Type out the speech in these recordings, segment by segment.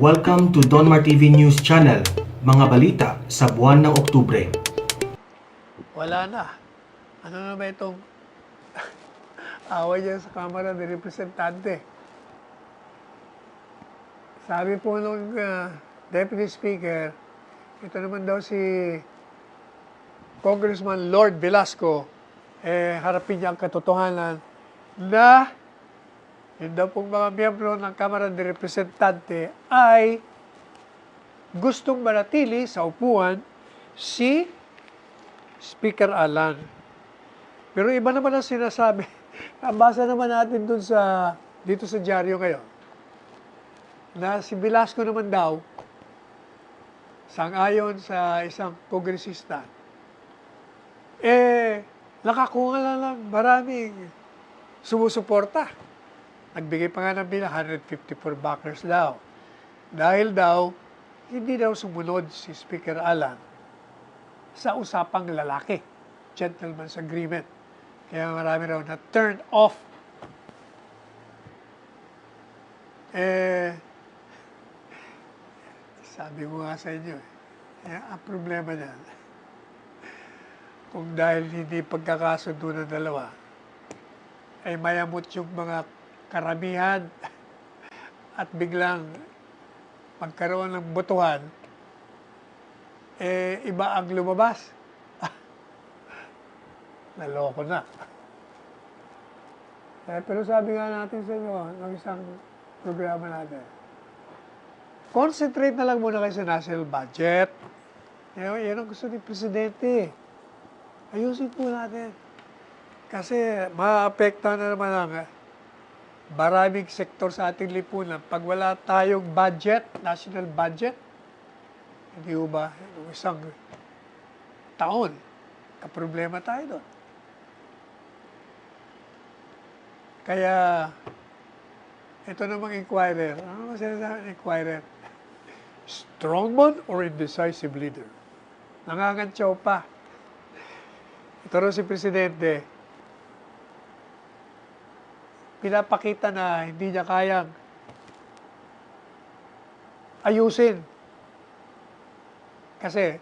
Welcome to Donmar TV News Channel, mga balita sa buwan ng Oktubre. Wala na. Ano na ba itong away niya sa Kamara ng Representante? Sabi po nung Deputy Speaker, ito naman daw si Congressman Lord Velasco, harapin niya ang katotohanan na yun daw pong mga miyembro ng Kamara ng Representante ay gustong manatili sa upuan si Speaker Alan. Pero iba naman ang sinasabi. Nabasa naman natin dito sa dyaryo ngayon na si Velasco naman daw, sang-ayon sa isang kongresista, nakakuha na lang maraming sumusuporta. Nagbigay pa nga ng bilang 154 backers daw. Dahil daw, hindi daw sumunod si Speaker Alan sa usapang lalaki. Gentleman's agreement. Kaya marami raw na turned off. Sabi ko nga sa inyo, ang problema niyan, kung dahil hindi pagkakasundo ng dalawa, ay mayamot yung mga karamihan at biglang magkaroon ng botohan, iba ang lumabas. Naloko na. Pero sabi nga natin sa inyo, ng isang programa natin, concentrate na lang muna kayo sa national budget. Yan ang gusto ni Presidente. Ayusin po natin. Kasi maapektuhan na naman ang maraming sektor sa ating lipunan. Pag wala tayong budget, national budget, hindi ba, isang taon, kaproblema tayo doon. Kaya, ito namang inquirer. Ano naman sinasabi ng inquirer? Strongman or indecisive leader? Nangangantsaw pa. Ito rin si Presidente, pinapakita na hindi niya kayang ayusin. Kasi,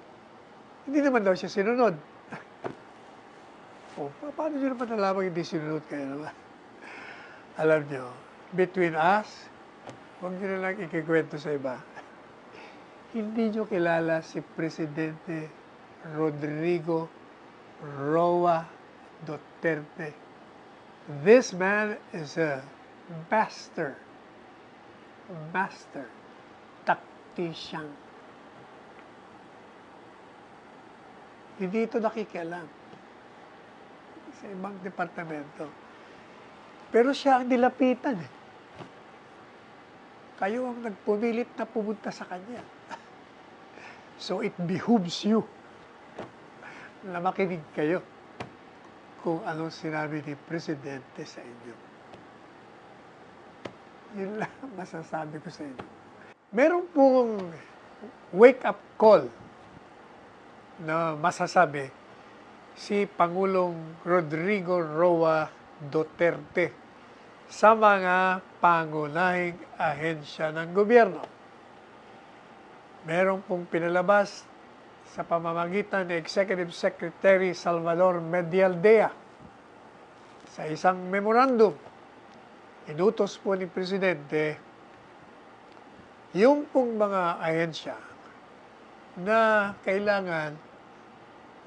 hindi naman daw siya sinunod. Paano nyo naman nalaman hindi sinunod kayo naman? Alam nyo, between us, huwag nyo na lang ikikwento sa iba. Hindi nyo kilala si Presidente Rodrigo Roa Duterte. This man is a master tactician. Hindi ito nakikialam sa ibang departamento. Pero siya ang nilapitan. Kayo ang nagpumilit na pumunta sa kanya. So it behooves you na makinig kayo kung anong sinabi ni Presidente sa inyo. Yun lang masasabi ko sa inyo. Meron pong wake-up call na masasabi si Pangulong Rodrigo Roa Duterte sa mga pangunahing ahensya ng gobyerno. Meron pong pinalabas sa pamamagitan ni Executive Secretary Salvador Medialdea sa isang memorandum. Inutos po ni Presidente yung pong mga ahensya na kailangan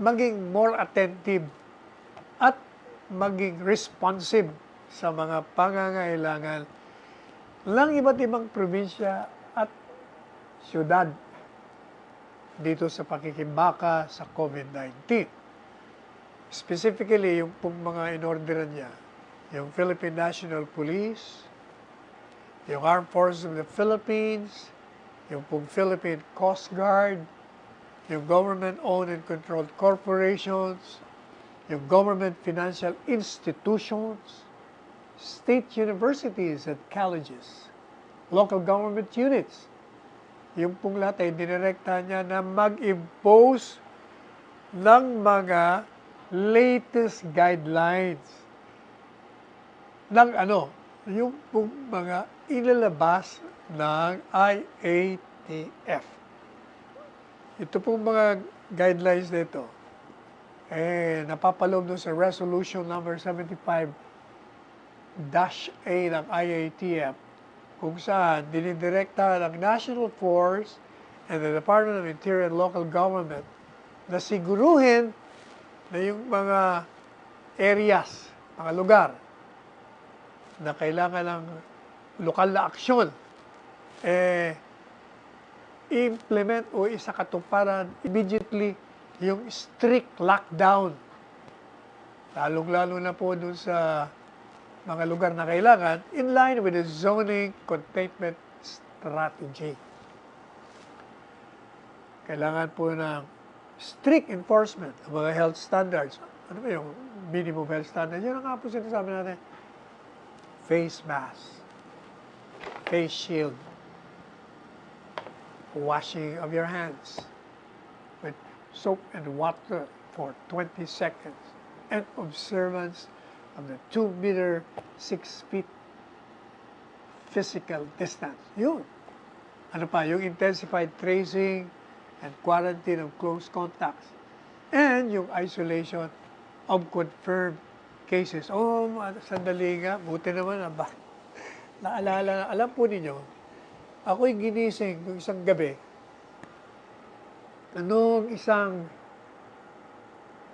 maging more attentive at maging responsive sa mga pangangailangan ng iba't ibang probinsya at syudad dito sa pakikimbaka sa COVID-19. Specifically, yung pong mga inorderan niya, yung Philippine National Police, yung Armed Forces of the Philippines, yung pong Philippine Coast Guard, yung government-owned and controlled corporations, yung government financial institutions, state universities and colleges, local government units. Yung pong lahat ay dinirekta niya na mag-impose ng mga latest guidelines ng yung pong mga ilalabas ng IATF. Ito pong mga guidelines nito, napapaloob doon sa Resolution number 75-A ng IATF, kung saan dinidirekta ng National Force and the Department of Interior and Local Government na siguruhin na yung mga areas, mga lugar na kailangan ng lokal na aksyon, implement o isakatuparan immediately yung strict lockdown. Lalong-lalo na po dun sa mga lugar na kailangan in line with the zoning containment strategy. Kailangan po ng strict enforcement ng mga health standards. Ano ba yung minimum health standards? Yan ang nga po sinasabi natin. Face mask, face shield, washing of your hands with soap and water for 20 seconds, and observance of the 2-meter, 6 feet physical distance. Yun. Ano pa? Yung intensified tracing and quarantine of close contacts, and yung isolation of confirmed cases. Sandali nga, buti naman, naalala, alam po ninyo, ako'y ginising nung isang gabi, nung isang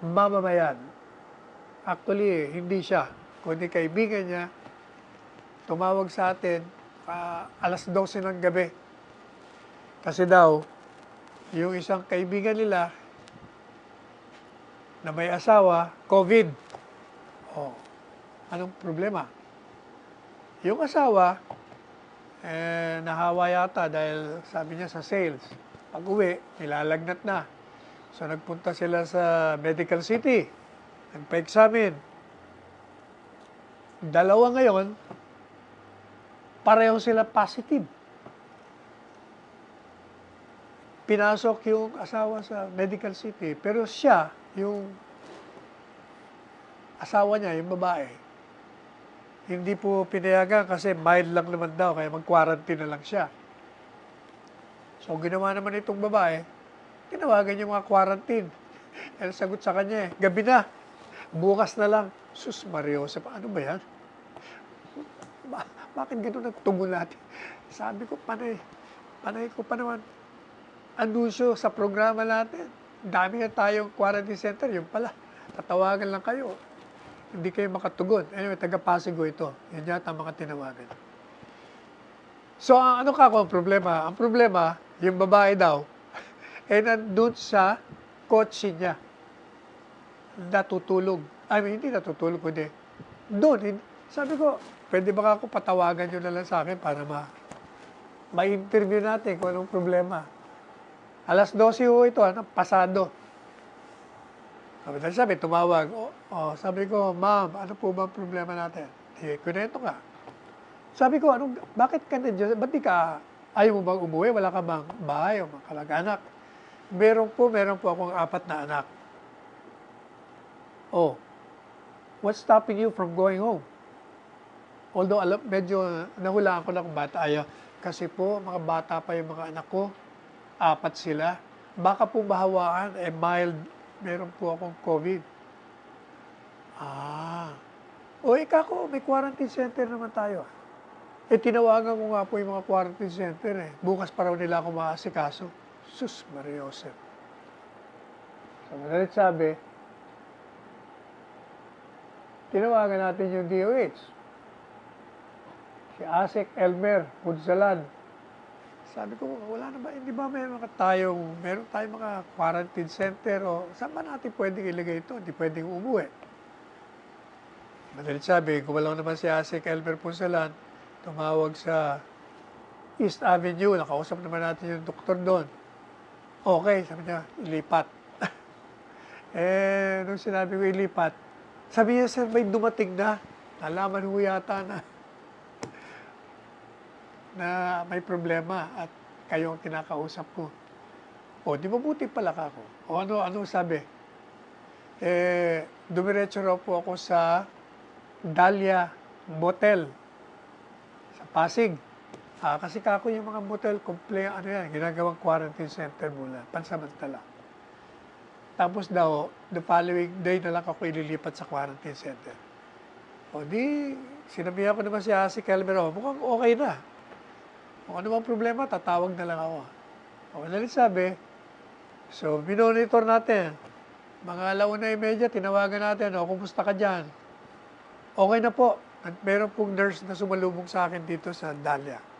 mamamayan, actually, hindi siya, kundi kaibigan niya, tumawag sa atin, alas 12 ng gabi. Kasi daw, yung isang kaibigan nila, na may asawa, COVID. Anong problema? Yung asawa, nahawa yata dahil sabi niya sa sales. Pag uwi, nilalagnat na. So nagpunta sila sa medical city. Nagpa-examine. Dalawa ngayon, pareho sila positive. Pinasok yung asawa sa medical city, pero siya, yung asawa niya, yung babae, hindi po pinayagan kasi mild lang naman daw, kaya mag-quarantine na lang siya. So, ginawa naman itong babae, tinawagan yung mga quarantine. Ang sagot sa kanya gabi na, bukas na lang. Sus, Mariosep, ano ba yan? Bakit gano'n ang tugon natin? Sabi ko, panay ko pa naman anunsyo sa programa natin. Dami na tayong quarantine center, yung pala, tatawagan lang kayo. Hindi kayo makatugon. Anyway, taga-Pasig ito. Yan yata mga tinawagan. So, ano ang problema? Ang problema, yung babae daw, nandun sa kotse niya. Natutulog. Hindi natutulog, kundi doon. Sabi ko, pwede ba ako patawagan nyo na lang sa akin para ma-interview natin kung anong problema. Alas 12 ito, pasado. Sabi, tumawag. Sabi ko, ma'am, ano po ba ang problema natin? Kunento ka. Sabi ko, bakit ka nandiyan? Ba't di ka, ayaw mo bang umuwi? Wala ka bang bahay o mga kamag-anak? Meron po akong 4 na anak. What's stopping you from going home? Although, medyo nahulaan ko na kung bata ayaw. Kasi po, mga bata pa yung mga anak ko. 4 sila. Baka po mahawaan, mild, meron po akong COVID. Ko, may quarantine center naman tayo. Tinawagan ko nga po yung mga quarantine center. Bukas pa raw nila ako maasikaso. Sus, Mariosep. So, madalit sabi, tinawagan natin yung DOH. Si Asek Elmer Punsalan. Sabi ko, wala na ba? Hindi ba meron tayong mga quarantine center o saan ba natin pwedeng ilagay ito? Hindi pwedeng umuwi. Madalit sabi, gumalaw naman si Asek Elmer Punsalan, tumawag sa East Avenue, nakausap naman natin yung doktor doon. Okay, sabi niya, ilipat. Nung sinabi ko ilipat, sabi niya, sir, may dumating na. Nalaman ho yata na may problema at kayo ang kinakausap ko. Di mabuti pala ka ako. Ano sabi? Dumiretso raw po ako sa Dahlia Motel sa Pasig. Kasi kako yung mga motel, ano yan, ginagawang quarantine center muna, pansamantala. Tapos daw, the following day na lang ako ililipat sa quarantine center. O di, sinabihan ko naman si Kelmer, mukhang okay na. Kung ano bang problema, tatawag na lang ako. O, nalit sabi, so, minonitor natin. Mga 1:30, tinawagan natin, kumusta ka dyan? Okay na po. At meron pong nurse na sumalubong sa akin dito sa Dahlia.